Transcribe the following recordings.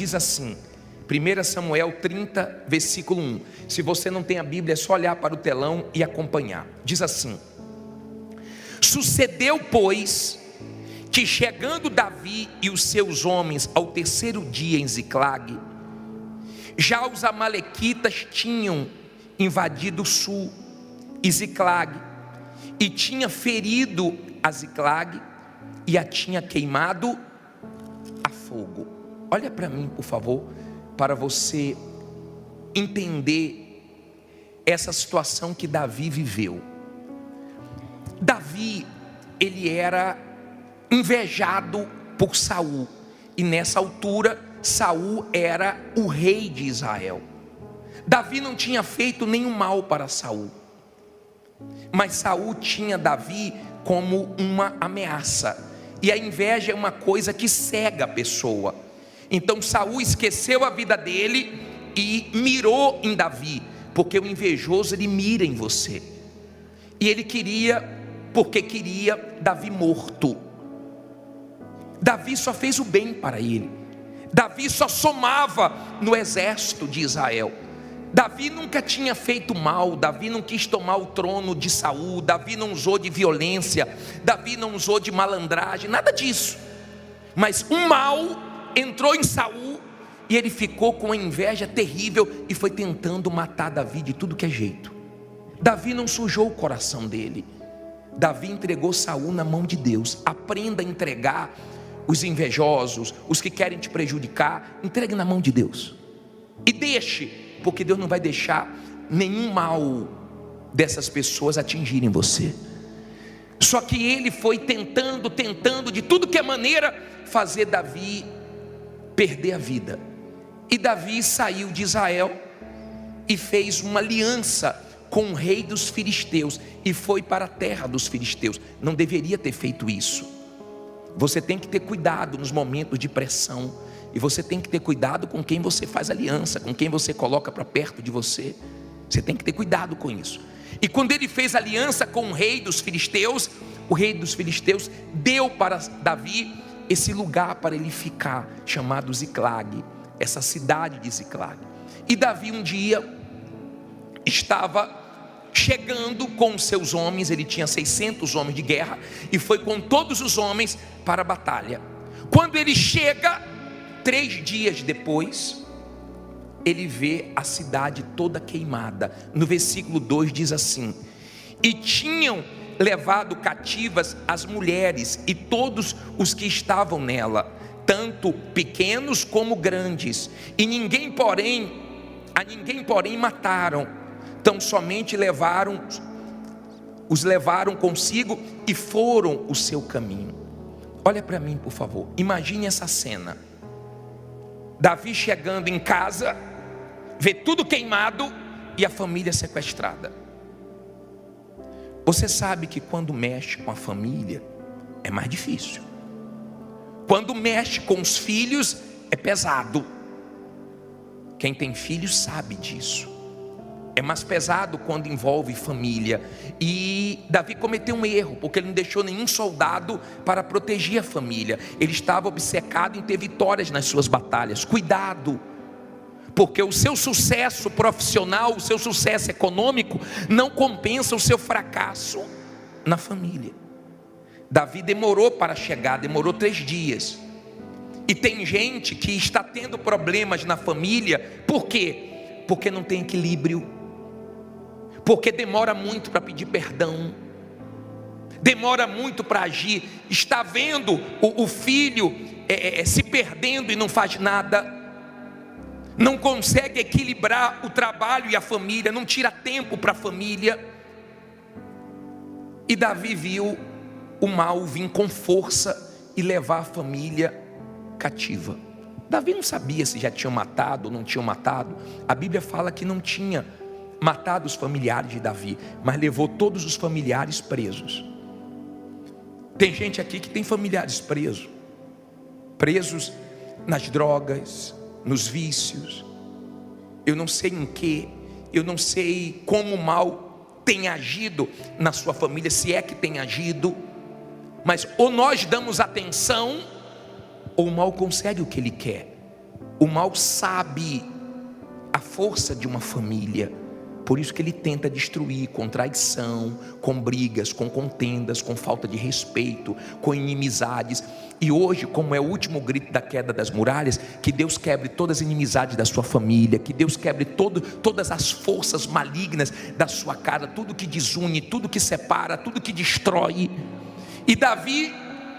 Diz assim, 1 Samuel 30, versículo 1. Se você não tem a Bíblia, é só olhar para o telão e acompanhar. Diz assim: sucedeu, pois, que chegando Davi e os seus homens ao terceiro dia em Ziclague, já os amalequitas tinham invadido o sul e Ziclague, e tinha ferido a Ziclague e a tinha queimado a fogo. Olha para mim, por favor, para você entender essa situação que Davi viveu. Davi, ele era invejado por Saul, e nessa altura Saul era o rei de Israel. Davi não tinha feito nenhum mal para Saul, mas Saul tinha Davi como uma ameaça, e a inveja é uma coisa que cega a pessoa. Então Saul esqueceu a vida dele e mirou em Davi, porque o invejoso ele mira em você, e ele porque queria Davi morto. Davi só fez o bem para ele. Davi só somava no exército de Israel. Davi nunca tinha feito mal. Davi não quis tomar o trono de Saul. Davi não usou de violência. Davi não usou de malandragem, nada disso. Mas o mal entrou em Saul e ele ficou com uma inveja terrível e foi tentando matar Davi de tudo que é jeito. Davi não sujou o coração dele. Davi entregou Saul na mão de Deus. Aprenda a entregar os invejosos, os que querem te prejudicar. Entregue na mão de Deus e deixe, porque Deus não vai deixar nenhum mal dessas pessoas atingirem você. Só que ele foi tentando de tudo que é maneira fazer Davi perder a vida. E Davi saiu de Israel e fez uma aliança com o rei dos filisteus e foi para a terra dos filisteus. Não deveria ter feito isso. Você tem que ter cuidado nos momentos de pressão, e você tem que ter cuidado com quem você faz aliança, com quem você coloca para perto de você. Você tem que ter cuidado com isso. E quando ele fez aliança com o rei dos filisteus, o rei dos filisteus deu para Davi esse lugar para ele ficar, chamado Ziclague, essa cidade de Ziclague. E Davi um dia estava chegando com os seus homens, ele tinha 600 homens de guerra, e foi com todos os homens para a batalha. Quando ele chega, 3 dias depois, ele vê a cidade toda queimada. No versículo 2 diz assim: e tinham levado cativas as mulheres e todos os que estavam nela, tanto pequenos como grandes, e a ninguém porém mataram. Então somente os levaram consigo e foram o seu caminho. Olha para mim, por favor. Imagine essa cena. Davi chegando em casa, vê tudo queimado e a família sequestrada. Você sabe que quando mexe com a família é mais difícil. Quando mexe com os filhos é pesado. Quem tem filhos sabe disso. É mais pesado quando envolve família. E Davi cometeu um erro, porque ele não deixou nenhum soldado para proteger a família. Ele estava obcecado em ter vitórias nas suas batalhas. Cuidado, porque o seu sucesso profissional, o seu sucesso econômico não compensa o seu fracasso na família. Davi demorou para chegar, demorou 3 dias. E tem gente que está tendo problemas na família. Por quê? Porque não tem equilíbrio, porque demora muito para pedir perdão, demora muito para agir. Está vendo o filho se perdendo e não faz nada, não consegue equilibrar o trabalho e a família, não tira tempo para a família. E Davi viu o mal vir com força e levar a família cativa. Davi não sabia se já tinham matado ou não tinham matado. A Bíblia fala que não tinha matado os familiares de Davi, mas levou todos os familiares presos. Tem gente aqui que tem familiares presos nas drogas, nos vícios. Eu não sei em que, eu não sei como o mal tem agido na sua família, se é que tem agido, mas ou nós damos atenção, ou o mal consegue o que ele quer. O mal sabe a força de uma família. Por isso que ele tenta destruir com traição, com brigas, com contendas, com falta de respeito, com inimizades. E hoje, como é o último grito da queda das muralhas, que Deus quebre todas as inimizades da sua família, que Deus quebre todas as forças malignas da sua casa, tudo que desune, tudo que separa, tudo que destrói. E Davi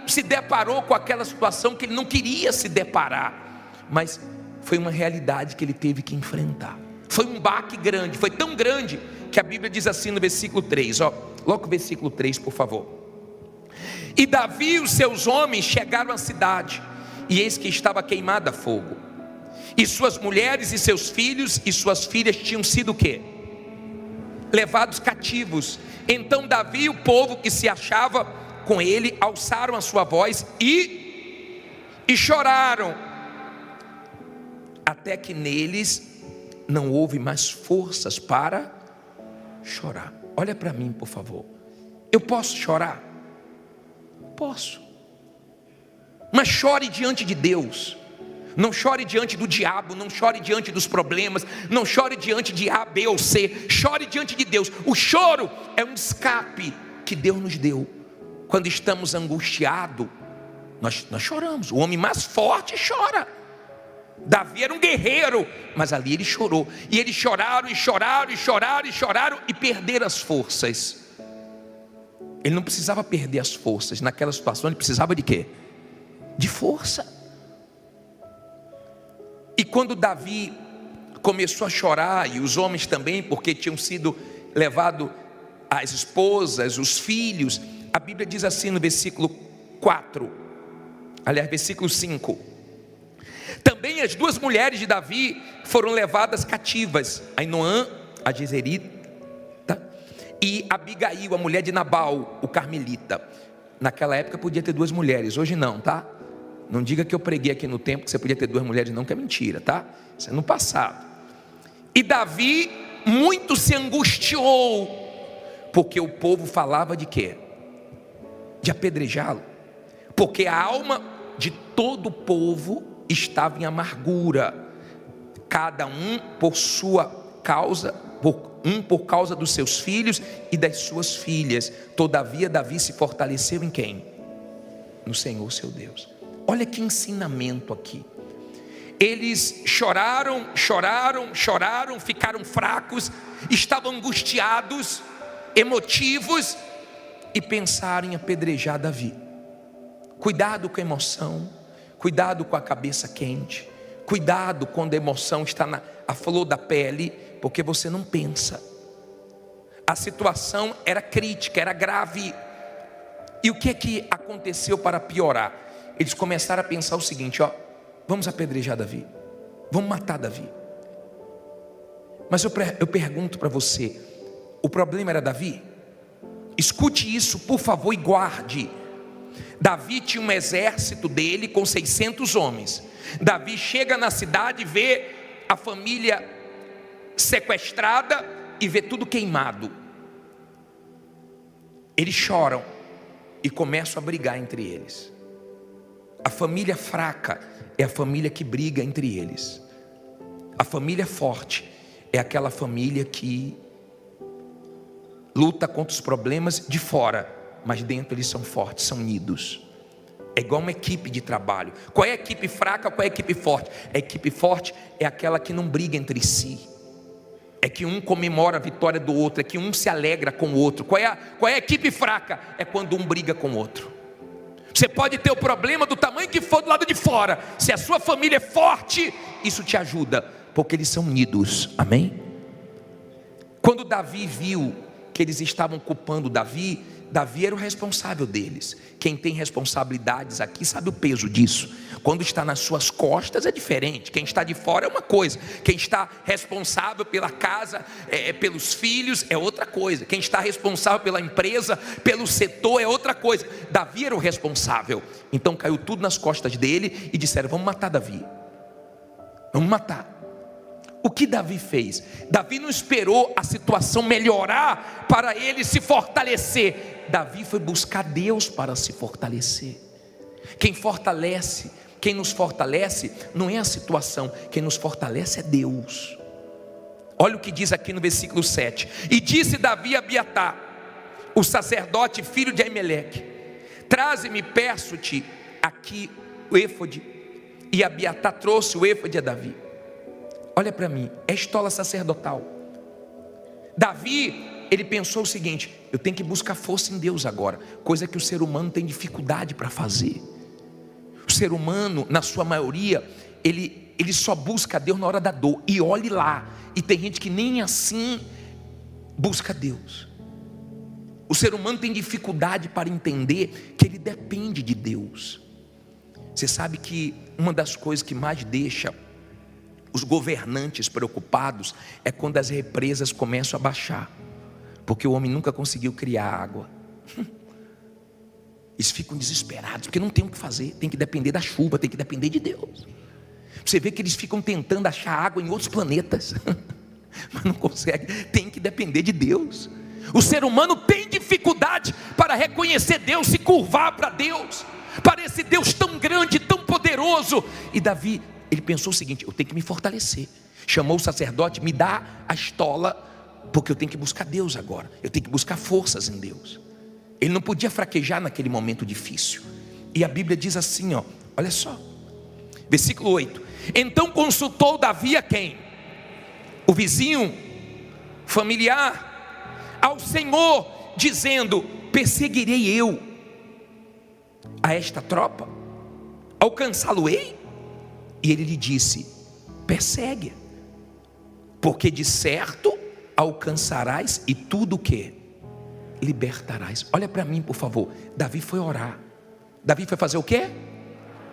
se deparou com aquela situação que ele não queria se deparar, mas foi uma realidade que ele teve que enfrentar. Foi um baque grande, foi tão grande que a Bíblia diz assim no versículo 3, logo o versículo 3, por favor. E Davi e os seus homens chegaram à cidade, e eis que estava queimada a fogo, e suas mulheres e seus filhos e suas filhas tinham sido o quê? Levados cativos. Então Davi e o povo que se achava com ele alçaram a sua voz e choraram, até que neles não houve mais forças para chorar. Olha para mim, por favor. Eu posso chorar? Posso. Mas chore diante de Deus. Não chore diante do diabo, não chore diante dos problemas, não chore diante de A, B ou C. Chore diante de Deus. O choro é um escape que Deus nos deu. Quando estamos angustiados, nós choramos. O homem mais forte chora. Davi era um guerreiro, mas ali ele chorou. E eles choraram e choraram e choraram e choraram e perderam as forças. Ele não precisava perder as forças. Naquela situação ele precisava de quê? De força. E quando Davi começou a chorar, e os homens também, porque tinham sido levados as esposas, os filhos, a Bíblia diz assim no versículo 4, aliás, versículo 5. Também as duas mulheres de Davi foram levadas cativas, Ainoã, a Jezerita, e Abigail, a mulher de Nabal, o carmelita. Naquela época podia ter duas mulheres, hoje não, tá? Não diga que eu preguei aqui no tempo que você podia ter duas mulheres, não, que é mentira, tá? Isso é no passado. E Davi muito se angustiou, porque o povo falava de quê? De apedrejá-lo, porque a alma de todo o povo estava em amargura, cada um por sua causa, por causa dos seus filhos e das suas filhas. Todavia Davi se fortaleceu em quem? No Senhor seu Deus. Olha que ensinamento aqui. Eles choraram, ficaram fracos, estavam angustiados, emotivos, e pensaram em apedrejar Davi. Cuidado com a emoção, cuidado com a cabeça quente, cuidado quando a emoção está a flor da pele, porque você não pensa. A situação era crítica, era grave. E o que é que aconteceu para piorar? Eles começaram a pensar o seguinte, vamos apedrejar Davi, vamos matar Davi. Mas eu pergunto para você, o problema era Davi? Escute isso, por favor, e guarde. Davi tinha um exército dele com 600 homens. Davi chega na cidade e vê a família sequestrada e vê tudo queimado. Eles choram e começam a brigar entre eles. A família fraca é a família que briga entre eles. A família forte é aquela família que luta contra os problemas de fora, mas dentro eles são fortes, são unidos. É igual uma equipe de trabalho. Qual é a equipe fraca, qual é a equipe forte? A equipe forte é aquela que não briga entre si, é que um comemora a vitória do outro, é que um se alegra com o outro. Qual é a equipe fraca? É quando um briga com o outro. Você pode ter o problema do tamanho que for do lado de fora, se a sua família é forte, isso te ajuda, porque eles são unidos, amém? Quando Davi viu que eles estavam culpando Davi era o responsável deles. Quem tem responsabilidades aqui sabe o peso disso. Quando está nas suas costas é diferente. Quem está de fora é uma coisa. Quem está responsável pela casa, pelos filhos, é outra coisa. Quem está responsável pela empresa, pelo setor, é outra coisa. Davi era o responsável. Então caiu tudo nas costas dele e disseram, vamos matar Davi. Vamos matar. O que Davi fez? Davi não esperou a situação melhorar para ele se fortalecer. Davi foi buscar Deus para se fortalecer. Quem fortalece quem nos fortalece não é a situação, quem nos fortalece é Deus. Olha o que diz aqui no versículo 7. E disse Davi a Abiatar, o sacerdote, filho de Aimeleque: traze-me, peço-te, aqui o éfode. E Abiatar trouxe o éfode a Davi. Olha para mim, é estola sacerdotal. Davi, ele pensou o seguinte: eu tenho que buscar força em Deus agora, coisa que o ser humano tem dificuldade para fazer. O ser humano, na sua maioria, ele só busca Deus na hora da dor, e olhe lá, e tem gente que nem assim busca Deus. O ser humano tem dificuldade para entender que ele depende de Deus. Você sabe que uma das coisas que mais deixa os governantes preocupados é quando as represas começam a baixar, porque o homem nunca conseguiu criar água. Eles ficam desesperados, porque não tem o que fazer, tem que depender da chuva, tem que depender de Deus. Você vê que eles ficam tentando achar água em outros planetas, mas não conseguem, tem que depender de Deus. O ser humano tem dificuldade para reconhecer Deus, se curvar para Deus, para esse Deus tão grande, tão poderoso. E Davi, ele pensou o seguinte: eu tenho que me fortalecer. Chamou o sacerdote: me dá a estola, porque eu tenho que buscar Deus agora, eu tenho que buscar forças em Deus. Ele não podia fraquejar naquele momento difícil. E a Bíblia diz assim, ó, olha só, versículo 8: então consultou Davi a quem? O vizinho, familiar, ao Senhor, dizendo: perseguirei eu a esta tropa? Alcançá-lo-ei? E ele lhe disse: persegue, porque de certo alcançarás, e tudo o que? Libertarás. Olha para mim, por favor. Davi foi orar. Davi foi fazer o quê?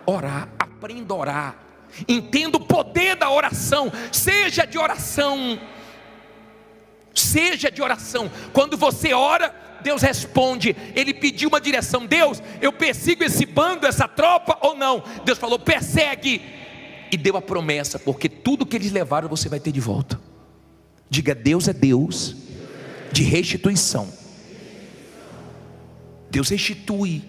Orar. Aprenda a orar. Entenda o poder da oração. Seja de oração. Seja de oração. Quando você ora, Deus responde. Ele pediu uma direção: Deus, eu persigo esse bando, essa tropa ou não? Deus falou: persegue. E deu a promessa, porque tudo que eles levaram você vai ter de volta. Diga: Deus é Deus de restituição. Deus restitui.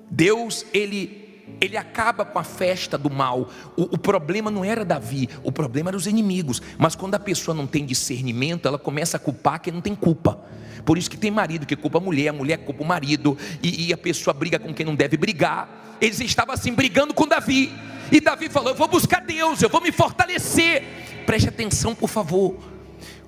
Deus, ele acaba com a festa do mal. O problema não era Davi, o problema eram os inimigos. Mas quando a pessoa não tem discernimento, ela começa a culpar quem não tem culpa. Por isso que tem marido que culpa a mulher culpa o marido, e a pessoa briga com quem não deve brigar. Eles estavam assim brigando com Davi, e Davi falou: eu vou buscar Deus, eu vou me fortalecer. Preste atenção, por favor.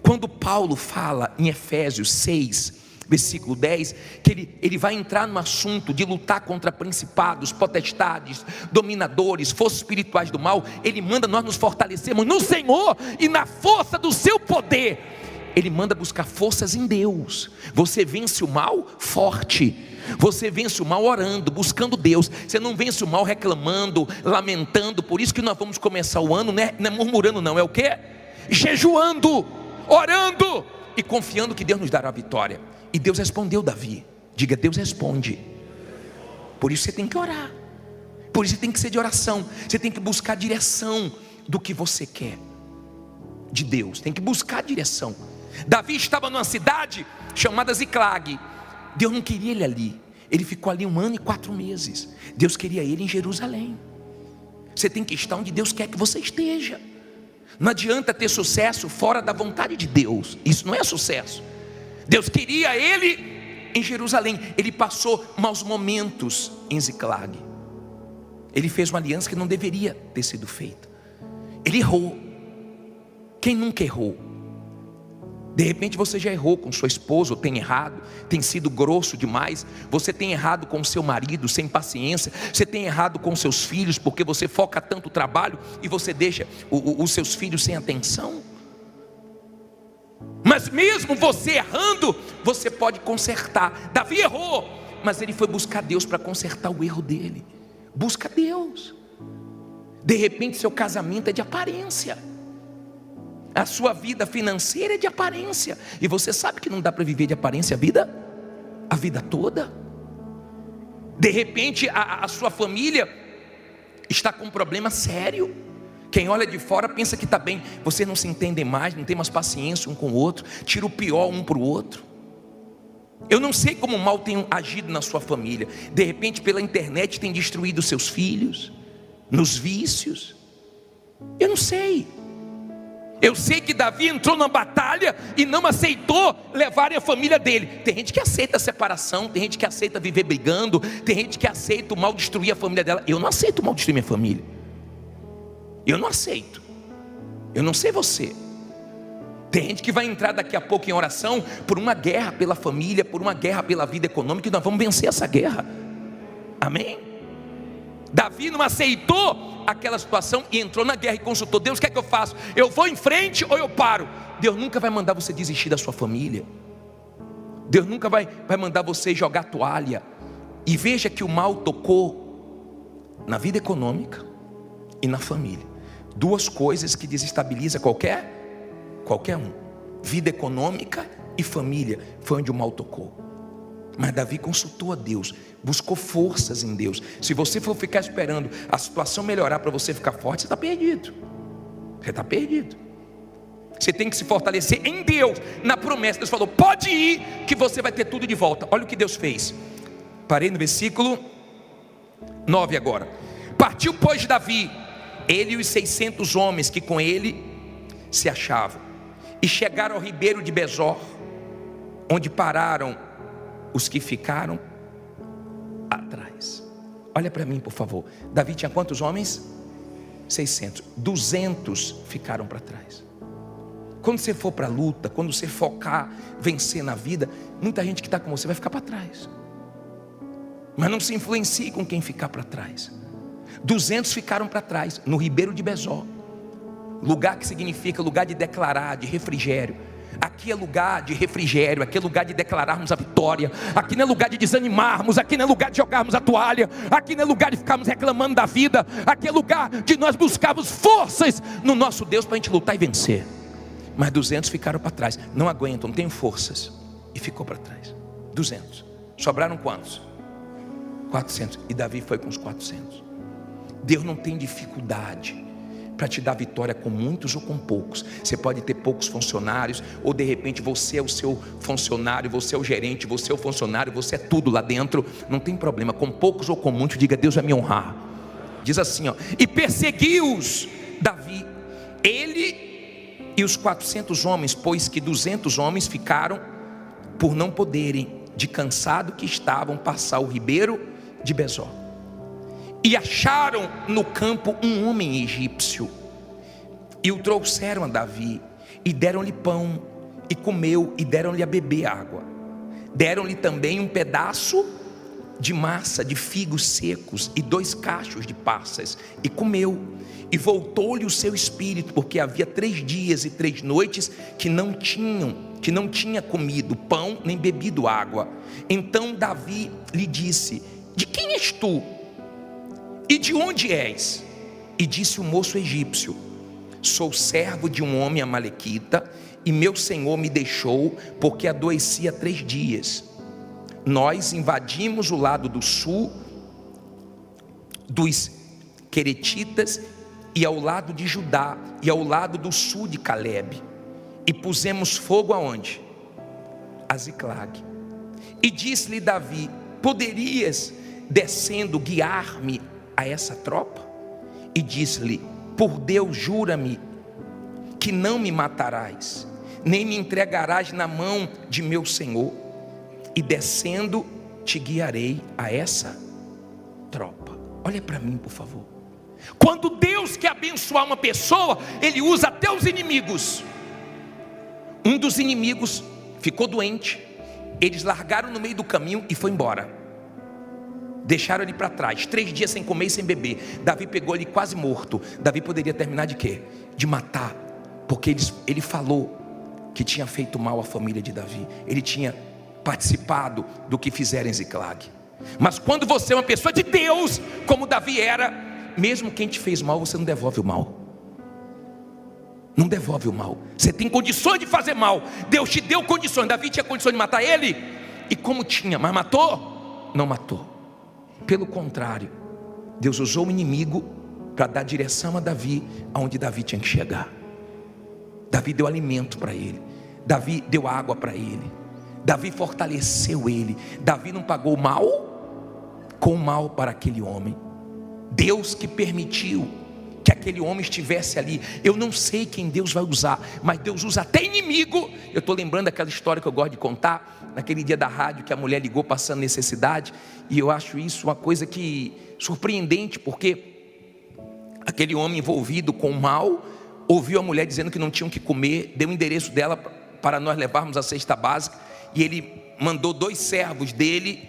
Quando Paulo fala em Efésios 6, versículo 10, que ele vai entrar no assunto de lutar contra principados, potestades, dominadores, forças espirituais do mal, ele manda nós nos fortalecermos no Senhor e na força do seu poder. Ele manda buscar forças em Deus. Você vence o mal forte. Você vence o mal orando, buscando Deus. Você não vence o mal reclamando, lamentando. Por isso que nós vamos começar o ano, né? Não é murmurando não, é o quê? Jejuando, orando e confiando que Deus nos dará a vitória. E Deus respondeu Davi. Diga: Deus responde. Por isso você tem que orar. Por isso você tem que ser de oração. Você tem que buscar a direção do que você quer de Deus. Tem que buscar a direção. Davi estava numa cidade chamada Ziclag. Deus não queria ele ali. Ele ficou ali 1 ano e 4 meses. Deus queria ele em Jerusalém. Você tem que estar onde Deus quer que você esteja. Não adianta ter sucesso fora da vontade de Deus. Isso não é sucesso. Deus queria ele em Jerusalém. Ele passou maus momentos em Ziclag. Ele fez uma aliança que não deveria ter sido feita. Ele errou. Quem nunca errou? De repente você já errou com sua esposa, ou tem errado, tem sido grosso demais. Você tem errado com seu marido, sem paciência. Você tem errado com seus filhos, porque você foca tanto no trabalho e você deixa os seus filhos sem atenção. Mas mesmo você errando, você pode consertar. Davi errou, mas ele foi buscar Deus para consertar o erro dele. Busca Deus. De repente seu casamento é de aparência, a sua vida financeira é de aparência, e você sabe que não dá para viver de aparência a vida toda. De repente a sua família está com um problema sério. Quem olha de fora pensa que está bem. Vocês não se entendem mais, não tem mais paciência um com o outro, tira o pior um para o outro. Eu não sei como o mal tem agido na sua família. De repente pela internet tem destruído seus filhos, nos vícios. Eu não sei. Eu sei que Davi entrou na batalha e não aceitou levarem a família dele. Tem gente que aceita a separação, tem gente que aceita viver brigando, tem gente que aceita o mal destruir a família dela. Eu não aceito o mal destruir minha família. Eu não aceito. Eu não sei você. Tem gente que vai entrar daqui a pouco em oração por uma guerra pela família, por uma guerra pela vida econômica, e nós vamos vencer essa guerra. Amém? Davi não aceitou aquela situação e entrou na guerra e consultou: Deus, o que é que eu faço? Eu vou em frente ou eu paro? Deus nunca vai mandar você desistir da sua família. Deus nunca vai mandar você jogar toalha. E veja que o mal tocou na vida econômica e na família. Duas coisas que desestabilizam qualquer um. Vida econômica e família foi onde o mal tocou. Mas Davi consultou a Deus, buscou forças em Deus. Se você for ficar esperando a situação melhorar para você ficar forte, você está perdido. Você está perdido. Você tem que se fortalecer em Deus, na promessa. Deus falou: pode ir, que você vai ter tudo de volta. Olha o que Deus fez. Parei no versículo 9 agora. Partiu, pois, Davi, ele e os 600 homens que com ele se achavam, e chegaram ao ribeiro de Besor, onde pararam os que ficaram atrás. Olha para mim, por favor. Davi tinha quantos homens? 600. 200 ficaram para trás. Quando você for para a luta, quando você focar, vencer na vida, muita gente que está com você vai ficar para trás. Mas não se influencie com quem ficar para trás. 200 ficaram para trás, no ribeiro de Besor. Lugar que significa lugar de declarar, de refrigério. Aqui é lugar de refrigério, aqui é lugar de declararmos a vitória. Aqui não é lugar de desanimarmos, aqui não é lugar de jogarmos a toalha, aqui não é lugar de ficarmos reclamando da vida. Aqui é lugar de nós buscarmos forças no nosso Deus para a gente lutar e vencer. Mas 200 ficaram para trás, não aguentam, não tem forças, e ficou para trás. 200, sobraram quantos? 400, e Davi foi com os 400. Deus não tem dificuldade para te dar vitória com muitos ou com poucos. Você pode ter poucos funcionários, ou de repente você é o seu funcionário, você é o gerente, você é o funcionário, você é tudo lá dentro. Não tem problema, com poucos ou com muitos, diga: Deus vai me honrar. Diz assim, ó: e perseguiu-os Davi, ele e os 400 homens, pois que 200 homens ficaram por não poderem, de cansado que estavam, passar o ribeiro de Besor. E acharam no campo um homem egípcio, e o trouxeram a Davi, e deram-lhe pão, e comeu, e deram-lhe a beber água. Deram-lhe também um pedaço de massa de figos secos, e 2 cachos de passas, e comeu. E voltou-lhe o seu espírito, porque havia 3 dias e 3 noites que não tinha comido pão, nem bebido água. Então Davi lhe disse: de quem és tu? E de onde és? E disse o moço egípcio: sou servo de um homem amalequita, e meu senhor me deixou, porque adoecia 3 dias. Nós invadimos o lado do sul dos Queretitas, e ao lado de Judá, e ao lado do sul de Calebe, e pusemos fogo aonde? A Ziclag. E disse-lhe Davi: poderias, descendo, guiar-me a essa tropa? E disse-lhe: por Deus, jura-me que não me matarás, nem me entregarás na mão de meu senhor, e descendo te guiarei a essa tropa. Olha para mim, por favor. Quando Deus quer abençoar uma pessoa, Ele usa até os inimigos. Um dos inimigos ficou doente, eles largaram no meio do caminho e foi embora. Deixaram ele para trás, 3 dias sem comer e sem beber. Davi pegou ele quase morto. Davi poderia terminar de quê? De matar, porque ele falou que tinha feito mal à família de Davi. Ele tinha participado do que fizeram em Ziclag. Mas quando você é uma pessoa de Deus, como Davi era, mesmo quem te fez mal, você não devolve o mal. Não devolve o mal. Você tem condições de fazer mal. Deus te deu condições. Davi tinha condições de matar ele, e como tinha, mas matou? Não matou. Pelo contrário, Deus usou o inimigo para dar direção a Davi, aonde Davi tinha que chegar. Davi deu alimento para ele, Davi deu água para ele, Davi fortaleceu ele. Davi não pagou mal com mal para aquele homem. Deus que permitiu que aquele homem estivesse ali. Eu não sei quem Deus vai usar, mas Deus usa até inimigo. Eu estou lembrando daquela história que eu gosto de contar, naquele dia da rádio que a mulher ligou passando necessidade, e eu acho isso uma coisa que surpreendente, porque aquele homem envolvido com o mal ouviu a mulher dizendo que não tinham que comer, deu o endereço dela para nós levarmos a cesta básica, e ele mandou 2 servos dele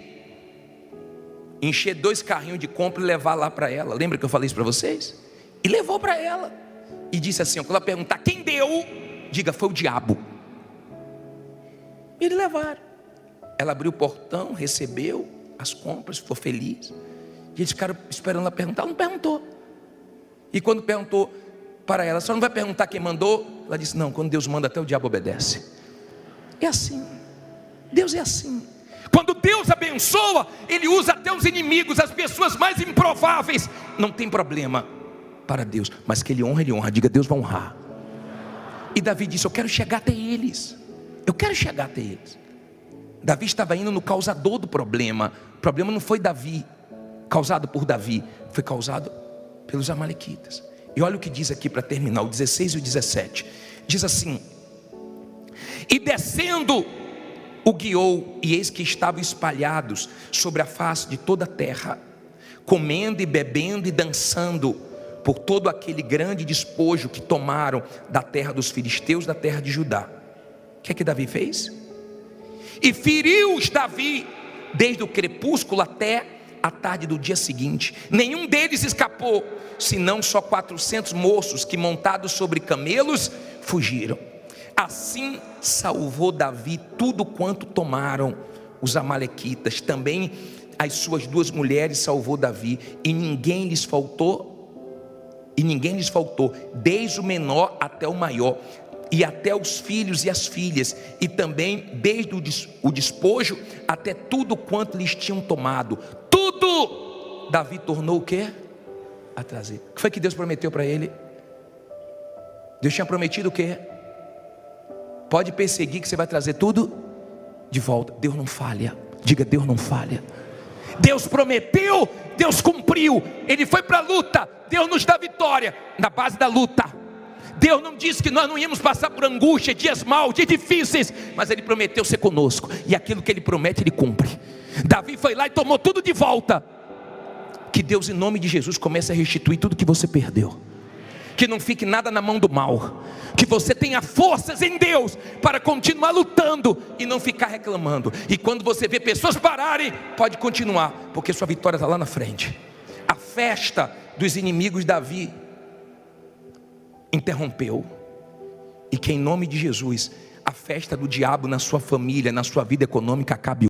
encher 2 carrinhos de compra e levar lá para ela. Lembra que eu falei isso para vocês? E levou para ela e disse assim, quando ela perguntar quem deu, diga, foi o diabo. E eles levaram. Ela abriu o portão, recebeu as compras, ficou feliz. E eles ficaram esperando ela perguntar. Ela não perguntou. E quando perguntou para ela, só não vai perguntar quem mandou? Ela disse, não, quando Deus manda até o diabo obedece. É assim. Deus é assim. Quando Deus abençoa, Ele usa até os inimigos, as pessoas mais improváveis. Não tem problema para Deus, mas que Ele honra, diga, Deus vai honrar. E Davi disse, eu quero chegar até eles. Eu quero chegar até eles. Davi estava indo no causador do problema. O problema não foi Davi, causado por Davi, foi causado pelos amalequitas. E olha o que diz aqui para terminar, o 16 e o 17. Diz assim, e descendo o guiou, e eis que estavam espalhados sobre a face de toda a terra, comendo e bebendo e dançando, por todo aquele grande despojo que tomaram da terra dos filisteus, da terra de Judá. O que é que Davi fez? E feriu-os Davi desde o crepúsculo até a tarde do dia seguinte. Nenhum deles escapou, senão só 400 moços que, montados sobre camelos, fugiram. Assim salvou Davi tudo quanto tomaram os amalequitas. Também as suas 2 mulheres salvou Davi, e ninguém lhes faltou, desde o menor até o maior, e até os filhos e as filhas, e também desde o despojo até tudo quanto lhes tinham tomado. Tudo Davi tornou o quê? A trazer. O que foi que Deus prometeu para ele? Deus tinha prometido o quê? Pode perseguir que você vai trazer tudo de volta. Deus não falha. Diga, Deus não falha. Deus prometeu, Deus cumpriu. Ele foi para a luta, Deus nos dá vitória na base da luta. Deus não disse que nós não íamos passar por angústia, dias maus, dias difíceis, mas Ele prometeu ser conosco, e aquilo que Ele promete, Ele cumpre. Davi foi lá e tomou tudo de volta. Que Deus, em nome de Jesus, comece a restituir tudo que você perdeu. Que não fique nada na mão do mal. Que você tenha forças em Deus para continuar lutando e não ficar reclamando. E quando você vê pessoas pararem, pode continuar, porque sua vitória está lá na frente. A festa dos inimigos Davi interrompeu. E que em nome de Jesus, a festa do diabo na sua família, na sua vida econômica acabe.